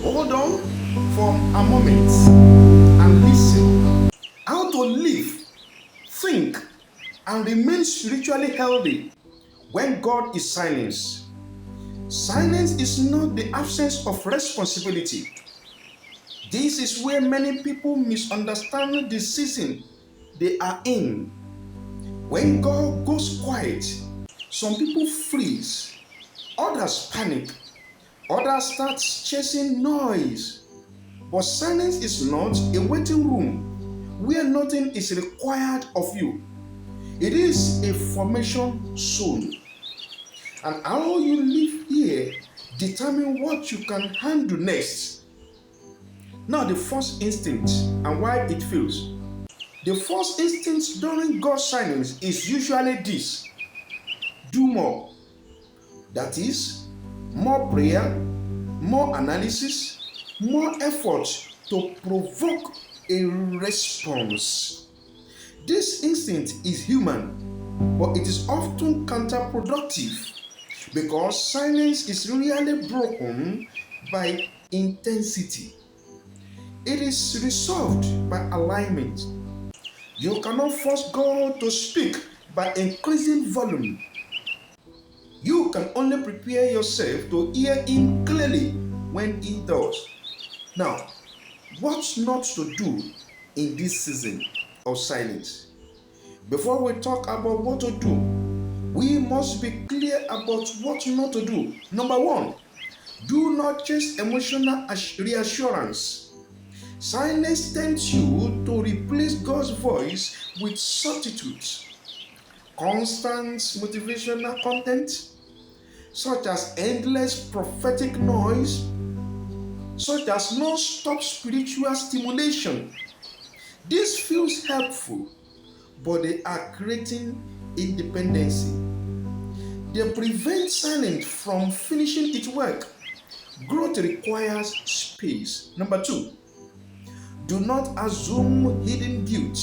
Hold on for a moment and listen. How to live, think, and remain spiritually healthy when God is silent. Silence is not the absence of responsibility. This is where many people misunderstand the season they are in. When God goes quiet, some people freeze, others panic, others start chasing noise. But silence is not a waiting room where nothing is required of you. It is a formation zone. And how you live here determine what you can handle next. Now, the first instinct and why it feels. The first instinct during God's silence is usually this: do more. That is, more prayer, more analysis, more effort to provoke a response. This instinct is human, but it is often counterproductive because silence is really broken by intensity. It is resolved by alignment. You cannot force God to speak by increasing volume. You can only prepare yourself to hear Him clearly when He does. Now, what not to do in this season of silence? Before we talk about what to do, we must be clear about what not to do. Number one, do not chase emotional reassurance. Silence tempts you to replace God's voice with substitutes. Constant motivational content, such as endless prophetic noise, such as non-stop spiritual stimulation. This feels helpful, but they are creating independency. They prevent silence from finishing its work. Growth requires space. Number two, do not assume hidden guilt.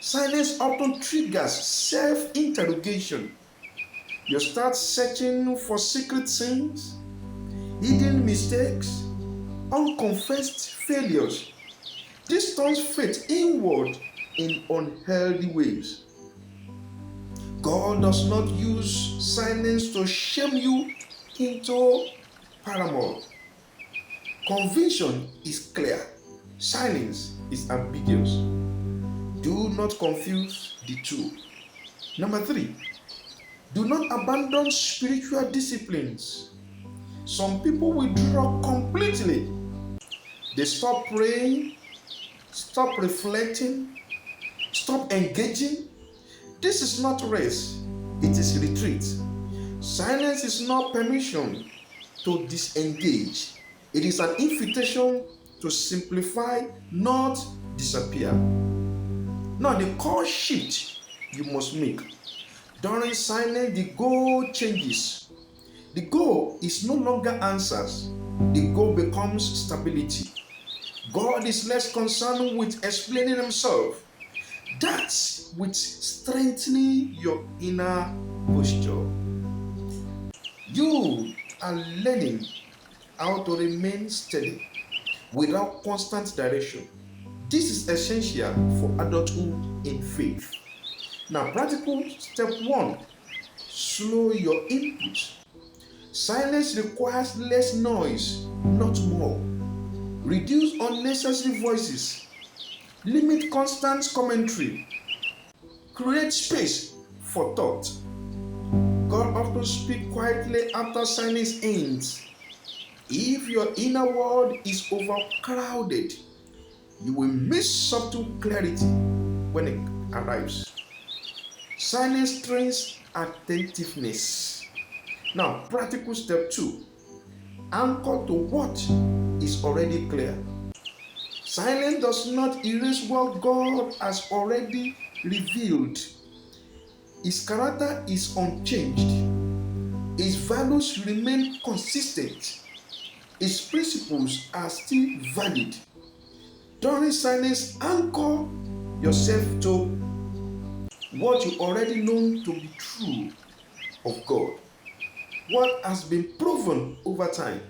Silence often triggers self-interrogation. You start searching for secret sins, hidden mistakes, unconfessed failures. This turns faith inward in unhealthy ways. God does not use silence to shame you into paramour. Conviction is clear, silence is ambiguous. Do not confuse the two. Number three, do not abandon spiritual disciplines. Some people withdraw completely. They stop praying, stop reflecting, stop engaging. This is not rest, it is retreat. Silence is not permission to disengage. It is an invitation to simplify, not disappear. Now, the core shift you must make. During silence, the goal changes. The goal is no longer answers. The goal becomes stability. God is less concerned with explaining Himself. That's with strengthening your inner posture. You are learning how to remain steady without constant direction. This is essential for adulthood in faith. Now, practical step one, slow your input. Silence requires less noise, not more. Reduce unnecessary voices. Limit constant commentary. Create space for thought. God often speaks quietly after silence ends. If your inner world is overcrowded, you will miss subtle clarity when it arrives. Silence trains attentiveness. Now, practical step two, anchor to what is already clear. Silence does not erase what God has already revealed. His character is unchanged. His values remain consistent. His principles are still valid. During silence, anchor yourself to what you already know to be true of God, what has been proven over time.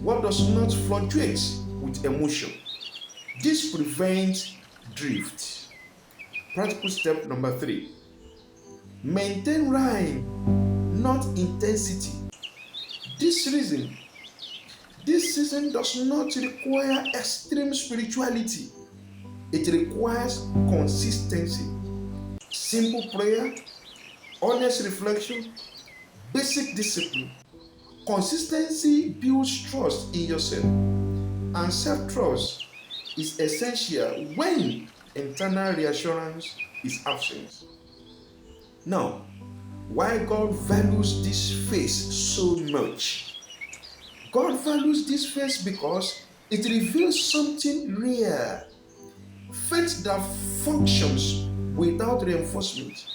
what does not fluctuate with emotion. This prevents drift. Practical step number 3. Maintain rhyme, not intensity. This season does not require extreme spirituality. It requires consistency. Simple prayer, honest reflection, basic discipline. Consistency builds trust in yourself, and self-trust is essential when internal reassurance is absent. Now, why God values this phase so much? God values this phase because it reveals something rare. Faith that functions without reinforcement.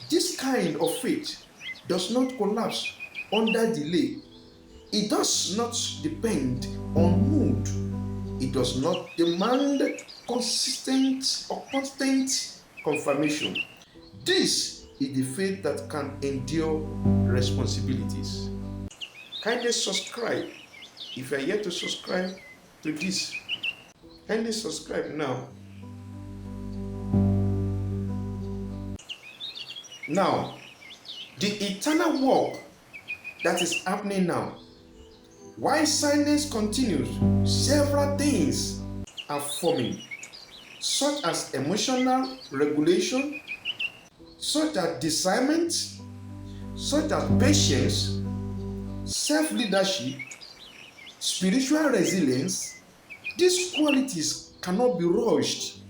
This kind of faith does not collapse under delay. It does not depend on mood. It does not demand consistent or constant confirmation. This is the faith that can endure responsibilities. Kindly subscribe. If you are yet to subscribe to this, kindly subscribe now. Now, the eternal work that is happening now. While silence continues, several things are forming, such as emotional regulation, such as discernment, such as patience, self-leadership, spiritual resilience. These qualities cannot be rushed.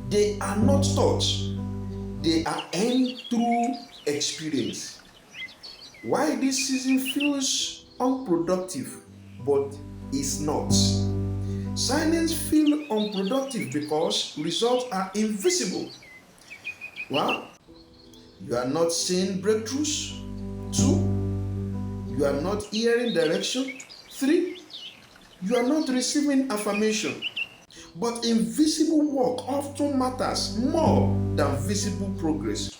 They are not taught. They are earned through experience. Why this season feels unproductive, but is not. Silence feels unproductive because results are invisible. 1. You are not seeing breakthroughs. 2. You are not hearing direction. 3. You are not receiving affirmation. But invisible work often matters more than visible progress.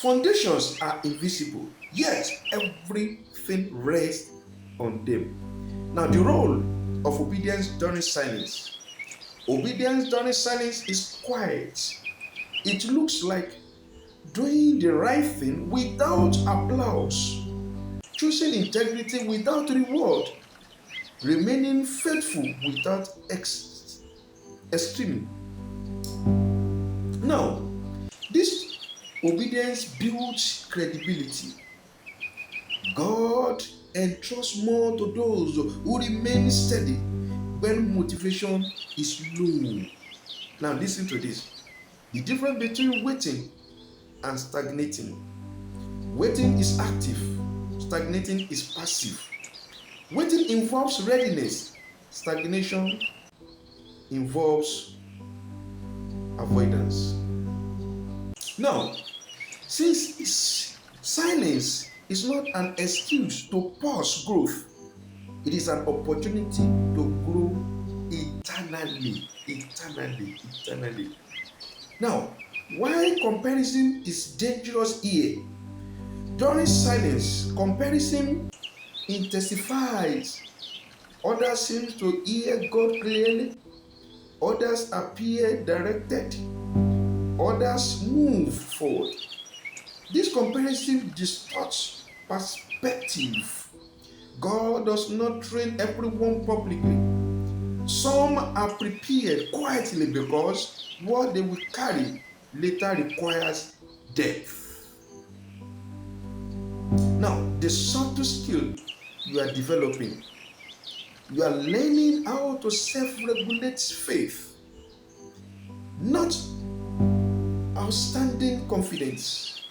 Foundations are invisible, yet everything rests on them. Now, the role of obedience during silence. Obedience during silence is quiet. It looks like doing the right thing without applause, choosing integrity without reward, remaining faithful without extreme. Now, this obedience builds credibility. God entrusts more to those who remain steady when motivation is low. Now, listen to this. The difference between waiting and stagnating. Waiting is active, stagnating is passive. Waiting involves readiness, stagnation involves avoidance. Now, since silence is not an excuse to pause growth, it is an opportunity to grow eternally. Now, why comparison is dangerous here? During silence, comparison intensifies. Others seem to hear God clearly. Others appear directed. Others move forward. This comparison distorts perspective. God does not train everyone publicly. Some are prepared quietly because what they will carry later requires depth. Now, the subtle skill you are developing, you are learning how to self-regulate faith, not outstanding confidence,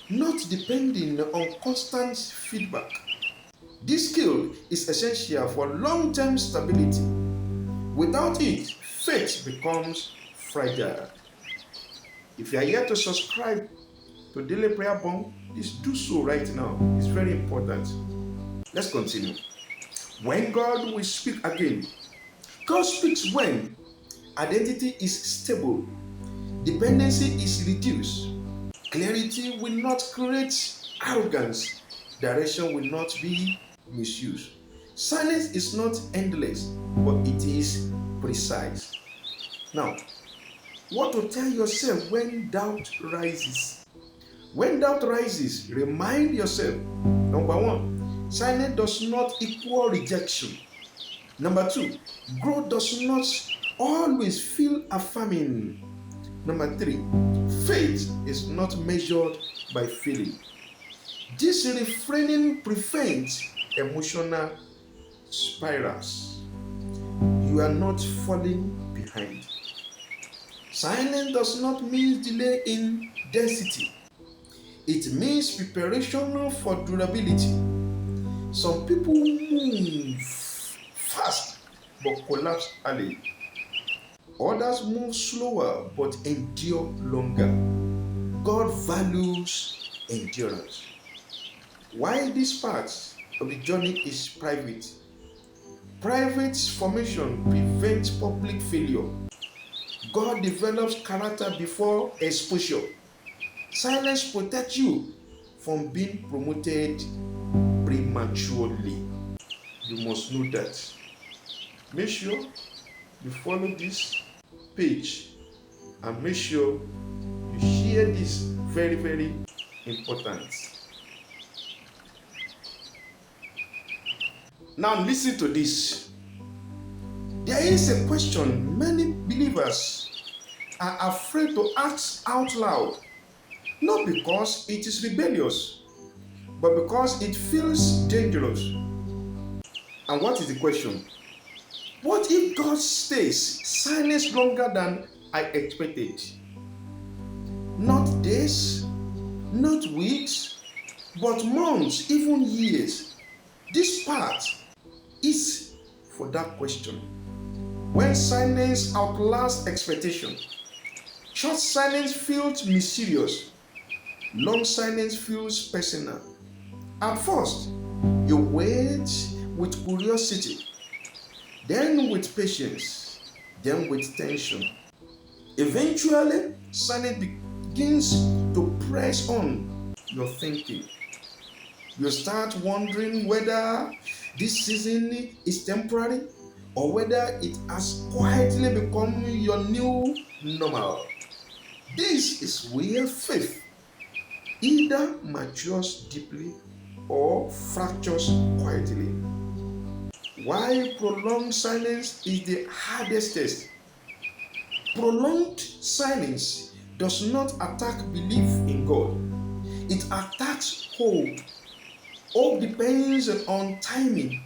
not depending on constant feedback. This skill is essential for long-term stability. Without it, faith becomes fragile. If you are here to subscribe to Daily Prayer Bomb, please do so right now. It's very important. Let's continue. When God will speak again. God speaks when identity is stable, dependency is reduced, clarity will not create arrogance, direction will not be misuse. Silence is not endless, but it is precise. Now, what to tell yourself when doubt rises? When doubt rises, remind yourself, number one, silence does not equal rejection. Number two, growth does not always feel affirming. Number three, faith is not measured by feeling. This refraining prevents emotional spirals. You are not falling behind. Silence does not mean delay in density. It means preparation for durability. Some people move fast but collapse early. Others move slower but endure longer. God values endurance. Why this part of the journey is private? Private formation prevents public failure. God develops character before exposure. Silence protects you from being promoted prematurely. You must know that. Make sure you follow this page and make sure you share this very, very important. Now listen to this. There is a question many believers are afraid to ask out loud, not because it is rebellious, but because it feels dangerous. And what is the question? What if God stays silent longer than I expected? Not days, not weeks, but months, even years. This part is for that question. When silence outlasts expectation, short silence feels mysterious, long silence feels personal. At first, you wait with curiosity, then with patience, then with tension. Eventually, silence begins to press on your thinking. You start wondering whether this season is temporary or whether it has quietly become your new normal. This is where faith either matures deeply or fractures quietly. Why prolonged silence is the hardest test. Prolonged silence does not attack belief in God, it attacks hope. Hope depends on timing,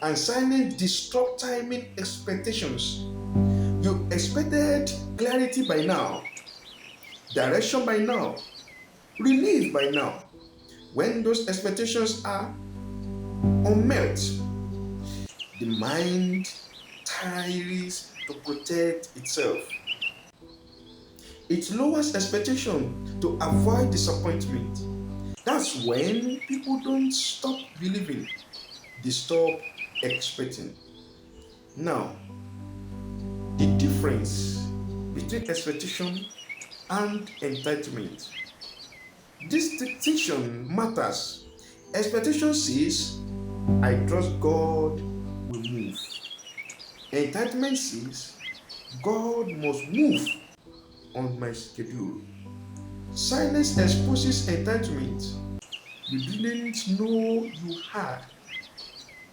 and silence disrupts timing expectations. You expected clarity by now, direction by now, relief by now. When those expectations are unmet, the mind tries to protect itself. It lowers expectation to avoid disappointment. That's when people don't stop believing, they stop expecting. Now, the difference between expectation and entitlement. This distinction matters. Expectation says, I trust God will move. Entitlement says, God must move on my schedule. Silence exposes entitlement you didn't know you had,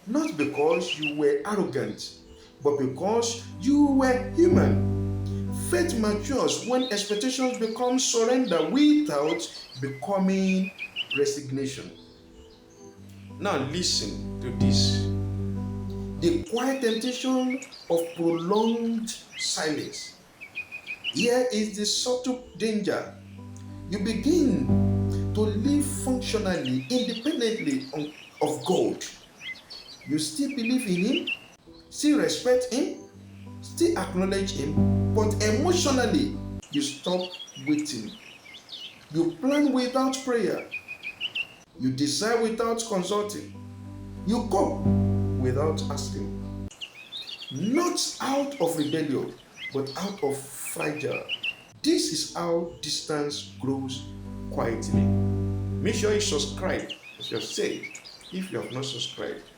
not because you were arrogant, but because you were human. Faith matures when expectations become surrender without becoming resignation. Now, listen to this. The quiet temptation of prolonged silence. Here is the subtle danger. You begin to live functionally, independently of God. You still believe in Him, still respect Him, still acknowledge Him, but emotionally, you stop waiting. You plan without prayer. You decide without consulting. You cope without asking. Not out of rebellion, but out of fragile. This is how distance grows quietly. Make sure you subscribe, as you have said. if you have not subscribed.